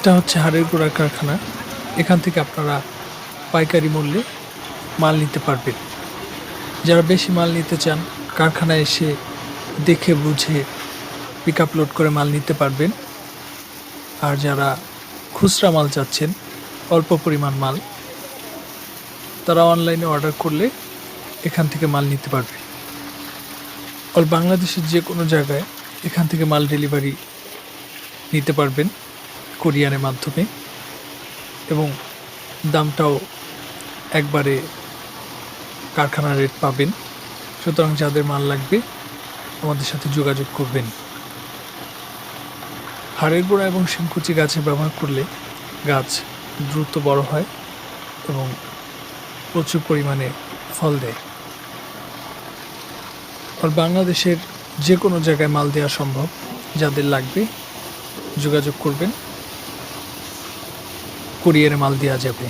এটা হচ্ছে হাড়ের গুঁড়া কারখানা। এখান থেকে আপনারা পাইকারি মূল্যে মাল নিতে পারবেন। যারা বেশি মাল নিতে চান, কারখানায় এসে দেখে বুঝে পিকআপ লোড করে মাল নিতে পারবেন। আর যারা খুচরা মাল চাচ্ছেন, অল্প পরিমাণ মাল, তারা অনলাইনে অর্ডার করলে এখান থেকে মাল নিতে পারবেন। অল বাংলাদেশের যে কোনো জায়গায় এখান থেকে মাল ডেলিভারি নিতে পারবেন কোরিয়ারের মাধ্যমে, এবং দামটাও একবারে কারখানার রেট পাবেন। সুতরাং যাদের মাল লাগবে আমাদের সাথে যোগাযোগ করবেন। হাড়ের গুঁড়া এবং শিংকুচি গাছে ব্যবহার করলে গাছ দ্রুত বড় হয় এবং প্রচুর পরিমাণে ফল দেয়। আর বাংলাদেশের যে কোনো জায়গায় মাল দেওয়া সম্ভব। যাদের লাগবে যোগাযোগ করবেন, কুরিয়ারে মাল দেওয়া যাবে।